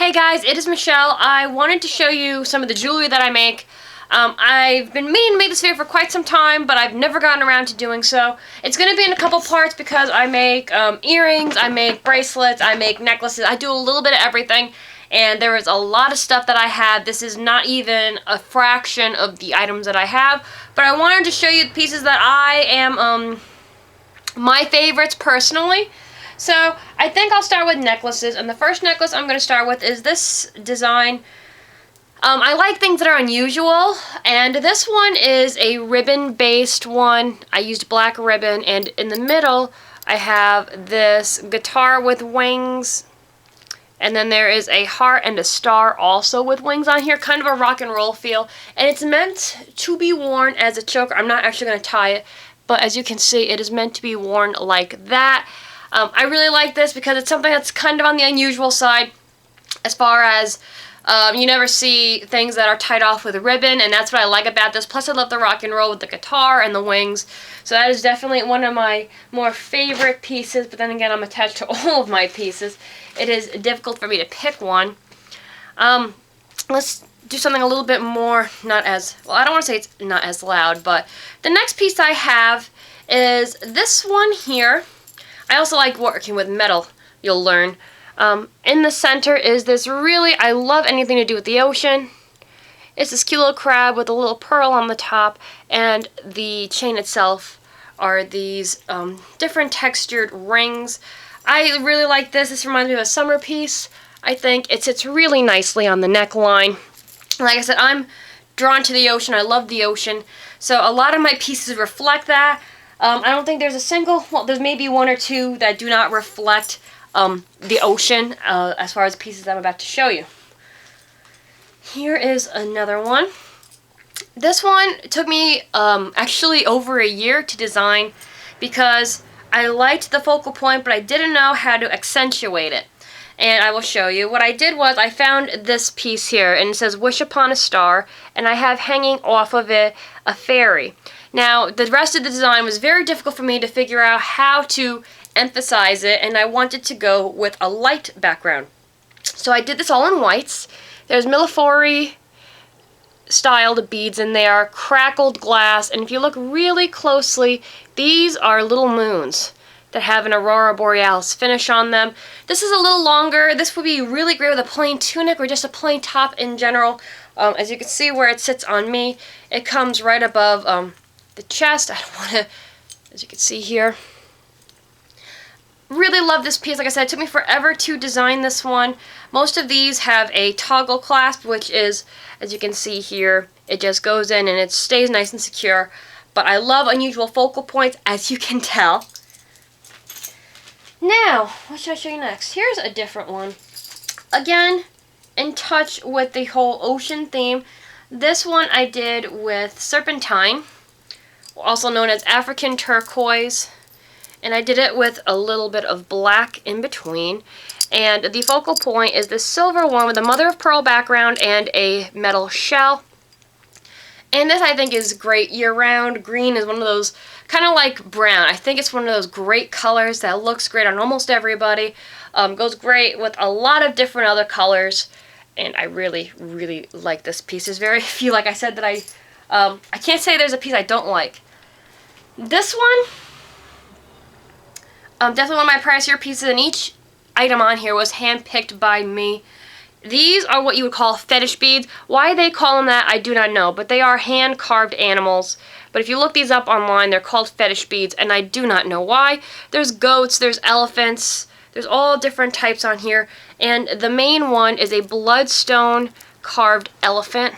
Hey guys, it is Michelle. I wanted to show you some of the jewelry that I make. I've been meaning to make this video for quite some time, but I've never gotten around to doing so. It's going to be in a couple parts because I make earrings, I make bracelets, I make necklaces. I do a little bit of everything, and there is a lot of stuff that I have. This is not even a fraction of the items that I have, but I wanted to show you the pieces that I am my favorites personally. So I think I'll start with necklaces, and the first necklace I'm going to start with is this design. I like things that are unusual, and this one is a ribbon-based one. I used black ribbon, and in the middle I have this guitar with wings, and then there is a heart and a star also with wings on here, kind of a rock and roll feel, and it's meant to be worn as a choker. I'm not actually going to tie it, but as you can see, it is meant to be worn like that. I really like this because it's something that's kind of on the unusual side as far as you never see things that are tied off with a ribbon, and that's what I like about this. Plus I love the rock and roll with the guitar and the wings, so that is definitely one of my more favorite pieces, but then again I'm attached to all of my pieces. It is difficult for me to pick one. Let's do something a little bit more, not as, well, I don't want to say it's not as loud, but the next piece I have is this one here. I also like working with metal, you'll learn. In the center is this really, I love anything to do with the ocean. It's this cute little crab with a little pearl on the top, and the chain itself are these different textured rings. I really like this. This reminds me of a summer piece. I think it sits really nicely on the neckline. Like I said, I'm drawn to the ocean. I love the ocean. So a lot of my pieces reflect that. I don't think there's a single, well, there's maybe one or two that do not reflect the ocean as far as pieces I'm about to show you. Here is another one. This one took me actually over a year to design because I liked the focal point, but I didn't know how to accentuate it. And I will show you. What I did was I found this piece here, and it says "Wish Upon a Star," and I have hanging off of it a fairy. Now, the rest of the design was very difficult for me to figure out how to emphasize it, and I wanted to go with a light background. So I did this all in whites. There's Millefiori styled beads in there, crackled glass, and if you look really closely, these are little moons that have an Aurora Borealis finish on them. This is a little longer. This would be really great with a plain tunic or just a plain top in general. As you can see where it sits on me, it comes right above the chest. I don't want to, as you can see here. Really love this piece. Like I said, it took me forever to design this one. Most of these have a toggle clasp, which is, as you can see here, it just goes in and it stays nice and secure. But I love unusual focal points, as you can tell. Now, what should I show you next? Here's a different one. Again, in touch with the whole ocean theme. This one I did with serpentine, also known as African turquoise, and I did it with a little bit of black in between. And the focal point is this silver one with a mother of pearl background and a metal shell. And this I think is great year-round. Green is one of those, kind of like brown. I think it's one of those great colors that looks great on almost everybody. Goes great with a lot of different other colors. And I really, really like this piece. There's very few, like I said, that I can't say there's a piece I don't like. This one, definitely one of my pricier pieces, and each item on here was hand-picked by me. These are what you would call fetish beads. Why they call them that, I do not know, but they are hand-carved animals. But if you look these up online, they're called fetish beads, and I do not know why. There's goats, there's elephants, there's all different types on here, and the main one is a bloodstone carved elephant.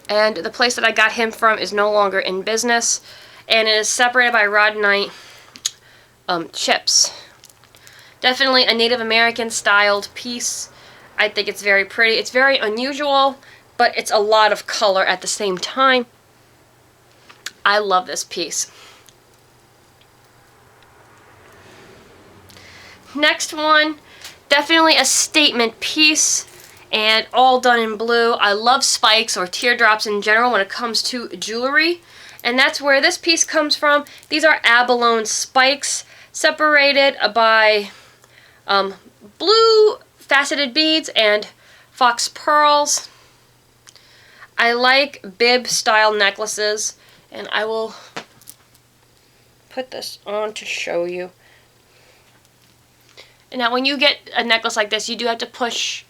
And the place that I got him from is no longer in business, and it is separated by rhodonite chips. Definitely a Native American styled piece. I think it's very pretty. It's very unusual, but it's a lot of color at the same time. I love this piece. Next one, definitely a statement piece, and all done in blue. I love spikes or teardrops in general when it comes to jewelry, and that's where this piece comes from. These are abalone spikes separated by blue faceted beads and fox pearls. I like bib style necklaces, and I will put this on to show you. And now when you get a necklace like this, you do have to push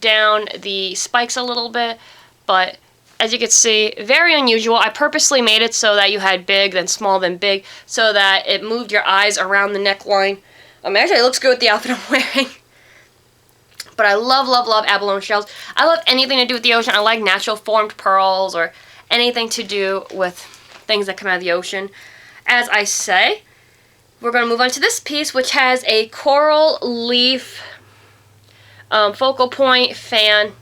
down the spikes a little bit, but as you can see, very unusual. I purposely made it so that you had big, then small, then big, so that it moved your eyes around the neckline. Actually, it looks good with the outfit I'm wearing. But I love, love, love abalone shells. I love anything to do with the ocean. I like natural formed pearls or anything to do with things that come out of the ocean. As I say, we're going to move on to this piece, which has a coral leaf focal point fan.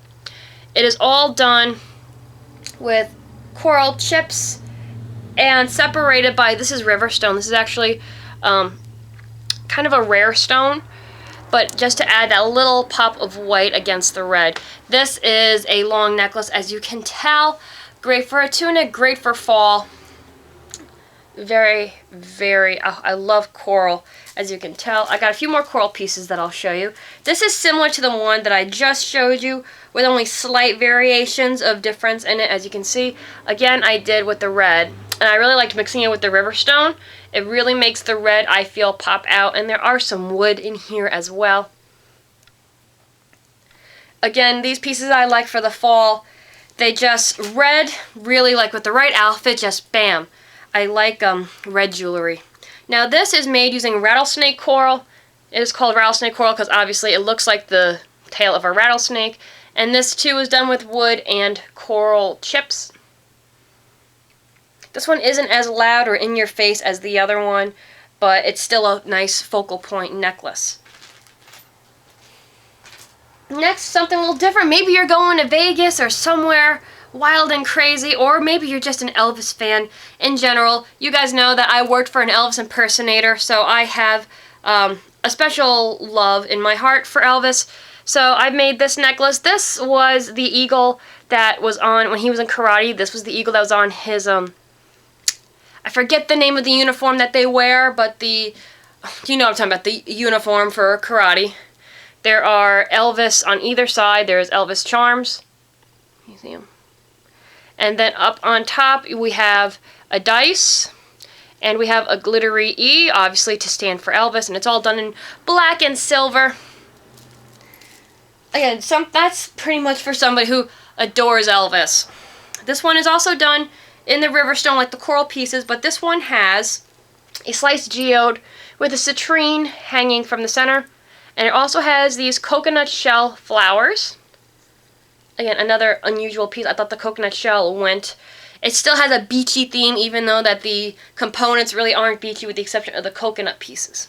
It is all done with coral chips and separated by, this is river stone. This is actually kind of a rare stone, but just to add that little pop of white against the red. This is a long necklace, as you can tell. Great for a tunic, great for fall. Very, very, I love coral, as you can tell. I got a few more coral pieces that I'll show you. This is similar to the one that I just showed you, with only slight variations of difference in it, as you can see. Again, I did with the red, and I really liked mixing it with the river stone. It really makes the red, I feel, pop out, and there are some wood in here as well. Again, these pieces I like for the fall. They just, red, really like with the right outfit, just bam. I like red jewelry. Now this is made using rattlesnake coral. It is called rattlesnake coral because obviously it looks like the tail of a rattlesnake. And this too is done with wood and coral chips. This one isn't as loud or in your face as the other one, but it's still a nice focal point necklace. Next, something a little different. Maybe you're going to Vegas or somewhere wild and crazy, or maybe you're just an Elvis fan in general. You guys know that I worked for an Elvis impersonator, so I have a special love in my heart for Elvis. So I made this necklace. This was the eagle that was on, when he was in karate, this was the eagle that was on his, I forget the name of the uniform that they wear, but you know what I'm talking about, the uniform for karate. There are Elvis on either side. There's Elvis charms. You see him. And then up on top we have a dice, and we have a glittery E, obviously to stand for Elvis, and it's all done in black and silver. Again, that's pretty much for somebody who adores Elvis. This one is also done in the river stone like the coral pieces, but this one has a sliced geode with a citrine hanging from the center, and it also has these coconut shell flowers. Again, another unusual piece. I thought the coconut shell went... It still has a beachy theme, even though that the components really aren't beachy with the exception of the coconut pieces.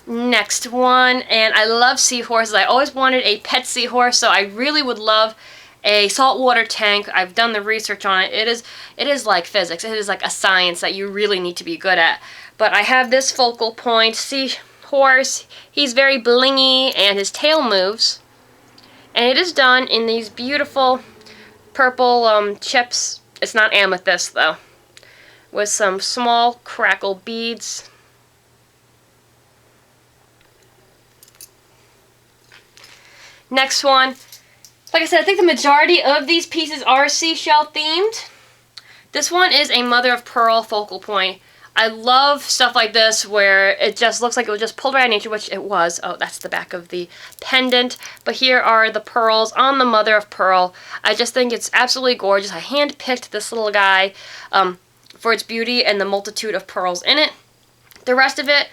Next one, and I love seahorses. I always wanted a pet seahorse, so I really would love a saltwater tank. I've done the research on it. It is like physics. It is like a science that you really need to be good at. But I have this focal point seahorse. He's very blingy, and his tail moves. And it is done in these beautiful purple chips. It's not amethyst, though. With some small crackle beads. Next one. Like I said, I think the majority of these pieces are seashell themed. This one is a mother of pearl focal point. I love stuff like this where it just looks like it was just pulled right out of nature, which it was. Oh, that's the back of the pendant. But here are the pearls on the mother of pearl. I just think it's absolutely gorgeous. I hand-picked this little guy for its beauty and the multitude of pearls in it. The rest of it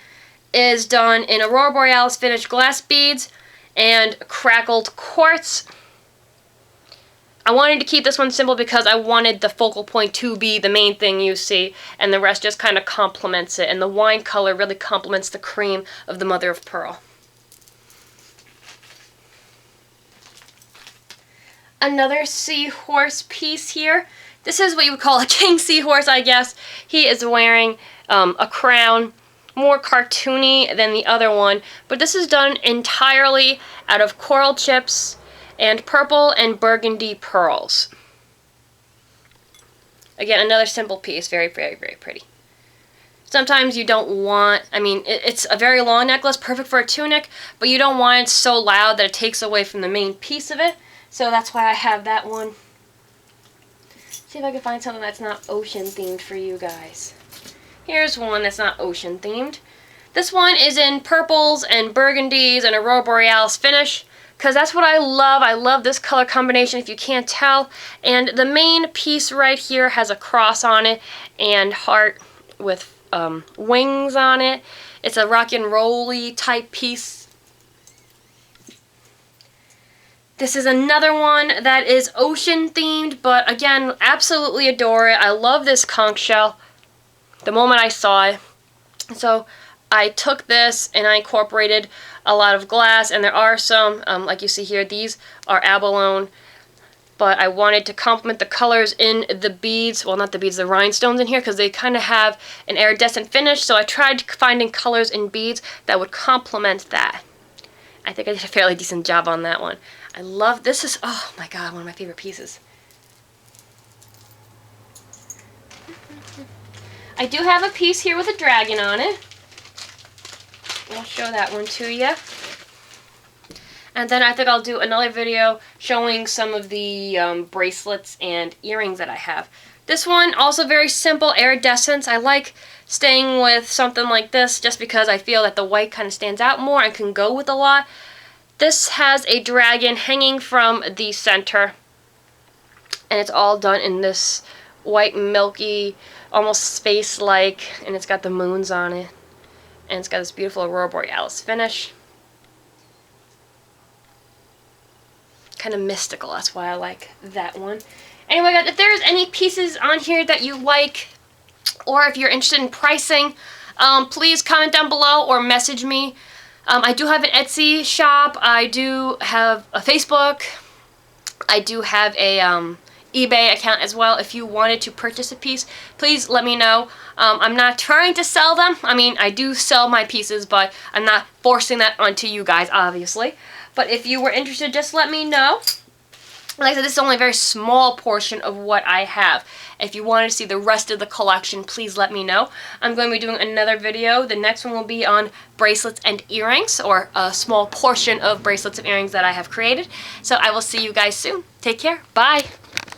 is done in Aurora Borealis finished glass beads and crackled quartz. I wanted to keep this one simple because I wanted the focal point to be the main thing you see, and the rest just kind of complements it, and the wine color really complements the cream of the mother of pearl. Another seahorse piece here. This is what you would call a king seahorse, I guess. He is wearing a crown, more cartoony than the other one, but this is done entirely out of coral chips and purple and burgundy pearls. Again, another simple piece. Very, very, very pretty. Sometimes you don't want, I mean, it's a very long necklace, perfect for a tunic, but you don't want it so loud that it takes away from the main piece of it. So that's why I have that one. See if I can find something that's not ocean themed for you guys. Here's one that's not ocean themed. This one is in purples and burgundies and Aurora Borealis finish, because that's what I love. I love this color combination, if you can't tell. And the main piece right here has a cross on it and heart with wings on it. It's a rock and roll-y type piece. This is another one that is ocean themed, but again, absolutely adore it. I love this conch shell the moment I saw it. So I took this and I incorporated a lot of glass, and there are some, like you see here, these are abalone, but I wanted to complement the colors in the beads, well, not the beads, the rhinestones in here, because they kind of have an iridescent finish, so I tried finding colors in beads that would complement that. I think I did a fairly decent job on that one. I love, this is, oh my god, one of my favorite pieces. I do have a piece here with a dragon on it. I'll show that one to you. And then I think I'll do another video showing some of the bracelets and earrings that I have. This one, also very simple, iridescence. I like staying with something like this just because I feel that the white kind of stands out more and can go with a lot. This has a dragon hanging from the center, and it's all done in this white, milky, almost space-like, and it's got the moons on it. And it's got this beautiful Aurora Borealis finish. Kind of mystical, that's why I like that one. Anyway, guys, if there's any pieces on here that you like, or if you're interested in pricing, please comment down below or message me. I do have an Etsy shop. I do have a Facebook. I do have a eBay account as well. If you wanted to purchase a piece, please let me know. I'm not trying to sell them. I mean, I do sell my pieces, but I'm not forcing that onto you guys, obviously. But if you were interested, just let me know. Like I said, this is only a very small portion of what I have. If you wanted to see the rest of the collection, please let me know. I'm going to be doing another video. The next one will be on bracelets and earrings, or a small portion of bracelets and earrings that I have created. So I will see you guys soon. Take care. Bye.